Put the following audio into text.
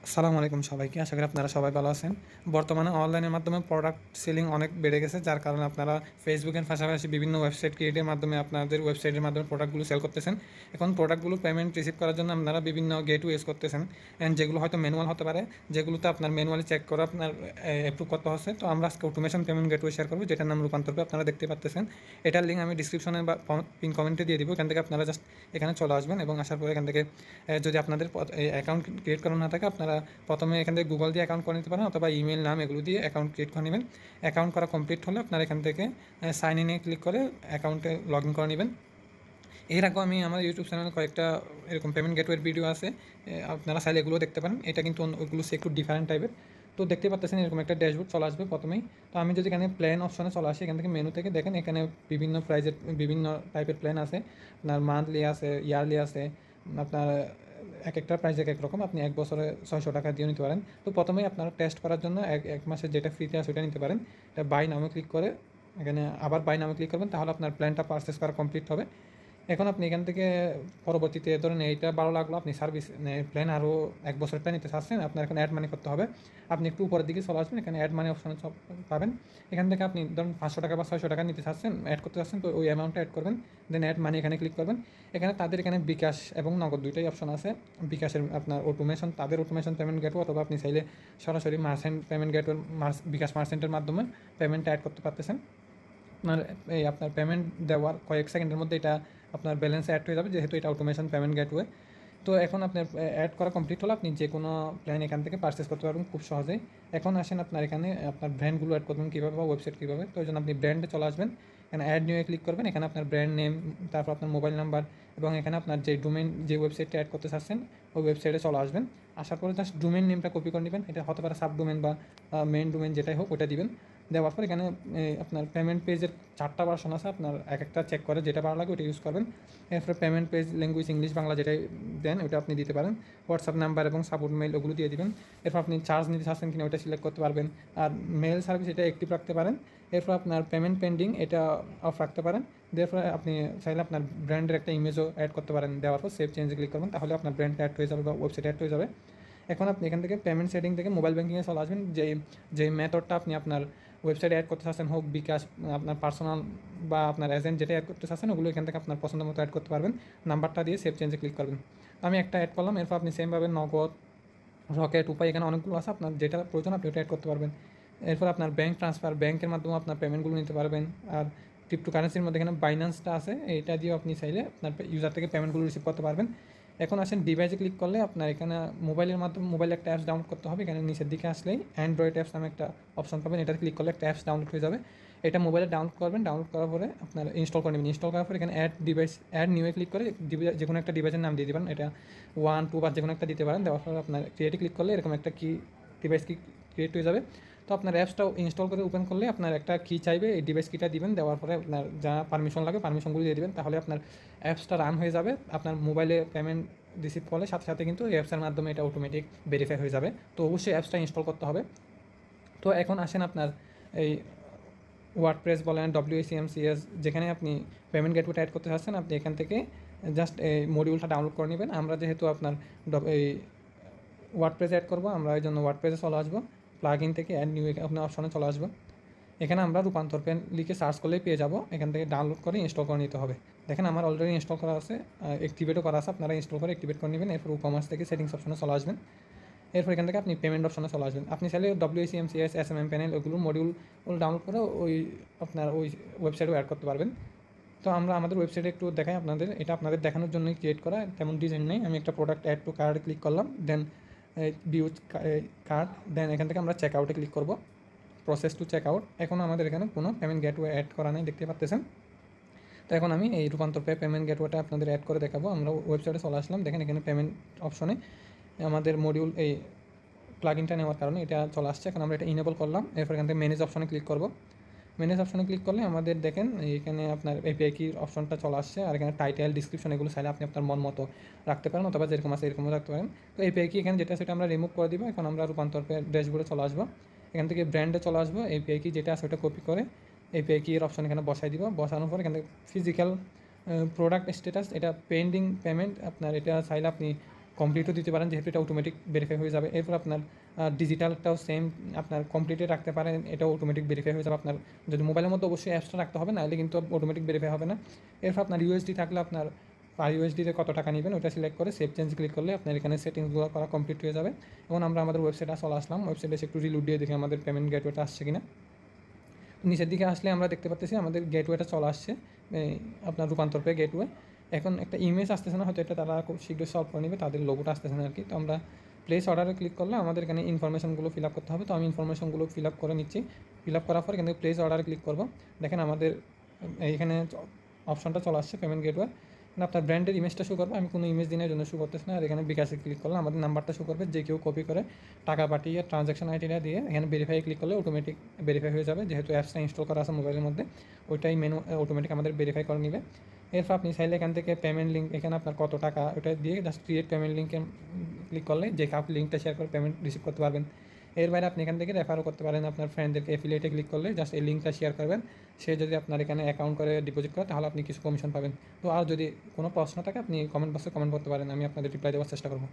আসসালামু আলাইকুম সবাইকে। আশা করি আপনারা সবাই ভালো আছেন। বর্তমানে অনলাইনের মাধ্যমে প্রোডাক্ট সেলিং অনেক বেড়ে গেছে, যার কারণে আপনারা ফেসবুকের পাশাপাশি বিভিন্ন ওয়েবসাইট ক্রিয়েটের মাধ্যমে আপনাদের ওয়েবসাইটের মাধ্যমে প্রোডাক্টগুলো সেল করতেছেন। এখন প্রোডাক্টগুলো পেমেন্ট রিসিভ করার জন্য আপনারা বিভিন্ন গেটওয়ে ইউজ করতেছেন, অ্যান্ড যেগুলো হয়তো ম্যানুয়াল হতে পারে, যেগুলোতে আপনার ম্যানুয়ালি চেক করে আপনার অ্যাপ্রুভ করতে হচ্ছে। তো আমরা আজকে অটোমেশন পেমেন্ট গেটওয়ে শেয়ার করবো, যেটার নাম রূপান্তর পে। আপনারা দেখতে পাচ্ছেন, এটার লিঙ্ক আমি ডিসক্রিপশনে বা পিন কমেন্টে দিয়ে দিব। এখান থেকে আপনারা জাস্ট এখানে চলে আসবেন এবং আসার পরে এখান থেকে যদি আপনাদের অ্যাকাউন্ট ক্রিয়েট করা না থাকে, আপনারা প্রথমে এখান থেকে গুগল দিয়ে অ্যাকাউন্ট করে নিতে পারেন, অথবা ইমেল নাম এগুলো দিয়ে অ্যাকাউন্ট ক্রিয়েট করে নেবেন। অ্যাকাউন্ট করা কমপ্লিট হলে আপনারা এখান থেকে সাইন ইনে ক্লিক করে অ্যাকাউন্টে লগ ইন করে নেবেন। এর আগেও আমি আমার ইউটিউব চ্যানেলে কয়েকটা এরকম পেমেন্ট গেটওয়ের ভিডিও আছে, আপনারা চাইলে এগুলো দেখতে পারেন। এটা কিন্তু ওইগুলো একটু ডিফারেন্ট টাইপের। তো দেখতে পাচ্ছেন এরকম একটা ড্যাশবোর্ড চলে আসবে প্রথমেই। তো আমি যদি এখানে প্ল্যান অপশনে চলে আসি, এখান থেকে মেনু থেকে দেখেন এখানে বিভিন্ন প্রাইজের বিভিন্ন টাইপের প্ল্যান আছে। আপনার মান্থলি আছে, ইয়ারলি আছে, আপনার এক একটা প্রাইস এক এক রকম। আপনি এক বছরে 600 টাকা দিয়ে নিতে পারেন। তো প্রথমেই আপনারা টেস্ট করার জন্য এক মাসের যেটা ফ্রিতে আছে ওটা নিতে পারেন। এটা বাই নামে ক্লিক করে এখানে আবার বাই নামে ক্লিক করবেন, তাহলে আপনার প্ল্যানটা পারচেস করা কমপ্লিট হবে। এখন আপনি এখান থেকে পরবর্তীতে ধরেন এইটা ভালো লাগলো, আপনি সার্ভিস প্ল্যান আরও এক বছর প্ল্যান নিতে চাচ্ছেন, আপনার এখানে অ্যাড মানি করতে হবে। আপনি একটু উপরের দিকে চলে আসবেন, এখানে অ্যাড মানি অপশানে পাবেন। এখান থেকে আপনি ধরুন 500 টাকা বা 600 টাকা নিতে চাচ্ছেন, অ্যাড করতে চাচ্ছেন, তো ওই অ্যামাউন্টটা অ্যাড করবেন। দেন অ্যাড মানি এখানে ক্লিক করবেন। এখানে তাদের এখানে বিকাশ এবং নগদ দুইটাই অপশন আছে। বিকাশের আপনার অটোমেশন, তাদের অটোমেশন পেমেন্ট গেটওয়ে, অথবা আপনি চাইলে সরাসরি মার্চেন্ট পেমেন্ট গেটওয়ে বিকাশ মার্চেন্টের মাধ্যমে পেমেন্টটা অ্যাড করতে পারতেছেন। আপনার আপনার পেমেন্ট দেওয়ার কয়েক সেকেন্ডের মধ্যে এটা আপনার ব্যালেন্স অ্যাড হয়ে যাবে, যেহেতু এটা অটোমেশন পেমেন্ট গেটওয়ে। তো এখন আপনার অ্যাড করা কমপ্লিট হলো, আপনি যে কোনো প্ল্যান এখান থেকে পারচেস করতে পারবেন খুব সহজেই। এখন আসেন আপনার এখানে আপনার ব্র্যান্ডগুলো অ্যাড করবেন কীভাবে বা ওয়েবসাইট কীভাবে। তো ওই জন্য আপনি ব্র্যান্ডে চলে আসবেন, এখানে অ্যাড নিউয়ে ক্লিক করবেন। এখানে আপনার ব্র্যান্ড নেম, তারপর আপনার মোবাইল নাম্বার, এবং এখানে আপনার যে ডোমেন, যে ওয়েবসাইটটা অ্যাড করতে চাচ্ছেন ওই ওয়েবসাইটে চলে আসবেন। আসার পরে জাস্ট ডোমেন নেমটা কপি করে নেবেন। এটা হতে পারে সাব ডোমেন বা মেন ডোমেন, যেটাই হোক ওটা দিবেন। দেওয়ার পর এখানে আপনার পেমেন্ট পেজের 4টা ভার্সন আছে, আপনার এক একটা চেক করে যেটা ভালো লাগে ওটা ইউজ করবেন। এরপরে payment page language English Bangla যেটাই দেন ওটা আপনি দিতে পারেন। হোয়াটসঅ্যাপ নাম্বার এবং সাপোর্ট মেল ওগুলো দিয়ে দিবেন। এরপর আপনি চার্জ নিতে চাচ্ছেন কিনা ওটা সিলেক্ট করতে পারবেন। আর মেল সার্ভিস এটা অ্যাক্টিভ রাখতে পারেন। এরপর আপনার পেমেন্ট পেন্ডিং এটা অফ রাখতে পারেন। এরপরে আপনি চাইলে আপনার ব্র্যান্ডের একটা ইমেজও অ্যাড করতে পারেন। দেওয়ার পর সেভ চেঞ্জে ক্লিক করবেন, তাহলে আপনার ব্র্যান্ডটা অ্যাড হয়ে যাবে বা ওয়েবসাইট অ্যাড হয়ে যাবে। এখন আপনি এখান থেকে পেমেন্ট সেটিং থেকে মোবাইল ব্যাঙ্কিংয়ে চলে আসবেন। যে মেথডটা আপনি আপনার ওয়েবসাইটে অ্যাড করতে চাচ্ছেন, হোক বিকাশ, আপনার পার্সোনাল বা আপনার এজেন্ট যেটা অ্যাড করতে চাচ্ছেন, ওগুলো এখান থেকে আপনার পছন্দ মতো অ্যাড করতে পারবেন। নাম্বারটা দিয়ে সেভ চেঞ্জে ক্লিক করবেন। আমি একটা অ্যাড করলাম। এরপর আপনি সেমভাবে নগদ, রকেট, উপায়, এখানে অনেকগুলো আছে, আপনার যেটা প্রয়োজন আপনি ওটা অ্যাড করতে পারবেন। এরপর আপনার ব্যাঙ্ক ট্রান্সফার, ব্যাঙ্কের মাধ্যমে আপনার পেমেন্টগুলো নিতে পারবেন। আর ক্রিপ্টোকারেন্সির মধ্যে এখানে বাইন্যান্সটা আছে, এইটা দিয়েও আপনি চাইলে আপনার ইউজার থেকে পেমেন্টগুলো রিসিভ করতে পারবেন। এখন আসেন ডিভাইসে ক্লিক করলে আপনার এখানে মোবাইলের মাধ্যমে মোবাইলে একটা অ্যাপস ডাউনলোড করতে হবে। এখানে নিচের দিকে আসলেই অ্যান্ড্রয়েড অ্যাপস নামে একটা অপশন পাবেন, এটাতে ক্লিক করলে একটা অ্যাপস ডাউনলোড হয়ে যাবে। এটা মোবাইলে ডাউনলোড করবেন, ডাউনলোড করার পরে আপনার ইনস্টল করে নেবেন। ইনস্টল করার পরে এখানে অ্যাড ডিভাইস, অ্যাড নিউয়ে ক্লিক করে যে কোনো একটা ডিভাইসের নাম দিয়ে দেবেন। এটা 1, 2 বা যে কোনো একটা দিতে পারেন। দেওয়ার পর আপনার ক্রিয়েটে ক্লিক করলে এরকম একটা ডিভাইস ক্রিয়েট হয়ে যাবে। তো আপনার অ্যাপসটাও ইনস্টল করে ওপেন করলে আপনার একটা কি চাইবে, এই ডিভাইস কিটা দিবেন। দেওয়ার পরে আপনার যা পারমিশন লাগে পারমিশনগুলো দিয়ে দেবেন, তাহলে আপনার অ্যাপসটা রান হয়ে যাবে। আপনার মোবাইলে পেমেন্ট রিসিভ করলে সাথে সাথে কিন্তু এই অ্যাপসের মাধ্যমে এটা অটোমেটিক ভেরিফাই হয়ে যাবে। তো অবশ্যই অ্যাপসটা ইনস্টল করতে হবে। তো এখন আসেন আপনার এই ওয়ার্ডপ্রেস বলেন, WCMCS, যেখানে আপনি পেমেন্ট গেটওয়েটা অ্যাড করতে চাচ্ছেন, আপনি এখান থেকে জাস্ট এই মডিউলটা ডাউনলোড করে নেবেন। আমরা যেহেতু আপনার এই ওয়ার্ডপ্রেসে অ্যাড করবো, আমরা এই জন্য ওয়ার্ডপ্রেসে চলে আসবো। প্লাগ ইন থেকে অ্যাড নিউ আপনার অপশনে চলে আসবো। এখানে আমরা রূপান্তর পেন লিখে সার্চ করলেই পেয়ে যাবো। এখান থেকে ডাউনলোড করে ইনস্টল করে নিতে হবে। দেখেন আমার অলরেডি ইনস্টল করা আছে, অ্যাক্টিভেটও করা আছে। আপনারা ইনস্টল করে অ্যাক্টিভেট করে নেবেন। এরপর কমার্স থেকে সেটিংস অপশনে চলে আসবেন। এরপর এখান থেকে আপনি পেমেন্ট অপশনে চলে আসবেন। আপনি চাইলে WCMCS, SMM প্যানেল ওগুলো মডিউল ডাউনলোড করে ওই আপনার ওই ওয়েবসাইটেও অ্যাড করতে পারবেন। তো আমরা আমাদের ওয়েবসাইটে একটু দেখাই আপনাদের। এটা আপনাদের দেখানোর জন্যই ক্রিয়েট করা, তেমন ডিজাইন নেই। আমি একটা প্রোডাক্ট অ্যাড টু কার্ডে ক্লিক করলাম, দেন ভিউজ কার্ড, দেন এখান থেকে আমরা চেক আউটে ক্লিক করব, প্রসেস টু চেক আউট। এখন আমাদের এখানে কোনো পেমেন্ট গেটওয়ে অ্যাড করা নেই, দেখতে পাচ্ছেন। তো এখন আমি এই রূপান্তর পে পেমেন্ট গেটওয়েটা আপনাদের অ্যাড করে দেখাবো। আমরা ওয়েবসাইটে চলে আসলাম, দেখেন এখানে পেমেন্ট অপশনে আমাদের মডিউল এই প্লাগইনটা নেওয়ার কারণে এটা চলে আসছে। এখন আমরা এটা ইনেবল করলাম। এরপর এখান থেকে ম্যানেজ অপশনে ক্লিক করব। ম্যানেজ অপশনে ক্লিক করলে আমাদের দেখেন এখানে আপনার এপিআই কি অপশনটা চলে আসছে। আর এখানে টাইটেল, ডিসক্রিপশন এগুলো চাইলে আপনি আপনার মন মতো রাখতে পারেন, অথবা যেরকম আছে এরকমও রাখতে পারেন। তো এপিআই কি এখানে যেটা সেটা আমরা রিমুভ করে দিব। এখন আমরা রূপান্তর ড্যাশবোর্ডে চলে আসবো। এখান থেকে ব্র্যান্ডে চলে আসবো। এপিআই কি যেটা আছে ওটা কপি করে এপিআই কি এর অপশন এখানে বসাই দিব। বসানোর পর এখান থেকে ফিজিক্যাল প্রোডাক্ট স্ট্যাটাস, এটা পেন্ডিং পেমেন্ট, আপনার এটা চাইলে আপনি কমপ্লিটও দিতে পারেন, যেহেতু এটা অটোমেটিক ভেরিফাই হয়ে যাবে। এরপর আপনার ডিজিটালটাও সেম আপনার কমপ্লিটে রাখতে পারেন, এটাও অটোমেটিক ভেরিফাই হয়ে যাবে। আপনার যদি মোবাইলের মধ্যে অবশ্যই অ্যাপসটা রাখতে হবে, নাহলে কিন্তু অটোমেটিক ভেরিফাই হবে না। এরপর আপনার ইউএসডি থাকলে আপনার পার ইউএসডিতে কত টাকা নেবেন ওটা সিলেক্ট করে সেভ চেঞ্জ ক্লিক করলে আপনার এখানে সেটিংসগুলো করা কমপ্লিট হয়ে যাবে। এবং আমরা আমাদের ওয়েবসাইটে চলে আসলাম। ওয়েবসাইটে এসে একটু রিলোড দিয়ে দেখি আমাদের পেমেন্ট গেটওয়েটা আসছে কিনা। নিচের দিকে আসলে আমরা দেখতে পাচ্ছি আমাদের গেটওয়েটা চলে আসছে, আপনার রূপান্তর পেয়ে গেটওয়ে। এখন একটা ইমেজ আসতেছে না, হয়তো এটা তারা খুব শীঘ্রই সলভ করে নেবে, তাদের লোগোটা আসতেছে না আর কি। তো আমরা প্লেস অর্ডারে ক্লিক করলে আমাদের এখানে ইনফরমেশনগুলো ফিল আপ করতে হবে। তো আমি ইনফরমেশনগুলো ফিল আপ করে নিচ্ছি। ফিল আপ করার পর এখানে প্লেস অর্ডারে ক্লিক করবো। দেখেন আমাদের এইখানে অপশনটা চলে আসছে পেমেন্ট গেটওয়ে। আপনার ব্র্যান্ডের ইমেজটা শো করবে, আমি কোনো ইমেজ দিনের জন্য শো করতেছি না। আর এখানে বিকাশে ক্লিক করলে আমাদের নাম্বারটা শো করবে, যে কেউ কপি করে টাকা পাঠিয়ে ট্রানজ্যাকশন আইডিটা দিয়ে এখানে ভেরিফাই ক্লিক করলে অটোমেটিক ভেরিফাই হয়ে যাবে, যেহেতু অ্যাপসটা ইনস্টল করা আছে মোবাইলের মধ্যে, ওইটাই মেনু অটোমেটিক আমাদের ভেরিফাই করে নেবে। এরপর আপনি চাইলে এখান থেকে পেমেন্ট লিঙ্ক, এখানে আপনার কত টাকা ওটা দিয়ে জাস্ট ক্রিয়েট পেমেন্ট লিঙ্কে ক্লিক করলে যে কাউকে লিঙ্কটা শেয়ার করে পেমেন্ট রিসিভ করতে পারবেন। এর বাইরে আপনি এখান থেকে রেফারও করতে পারেন আপনার ফ্রেন্ডদেরকে। এফিলিয়েটে ক্লিক করলে জাস্ট এই লিঙ্কটা শেয়ার করবেন, সে যদি আপনার এখানে অ্যাকাউন্ট করে ডিপোজিট করে তাহলে আপনি কিছু কমিশন পাবেন। তো আর যদি কোনো প্রশ্ন থাকে আপনি কমেন্ট বক্সে কমেন্ট করতে পারেন, আমি আপনাদের রিপ্লাই দেওয়ার চেষ্টা করবো।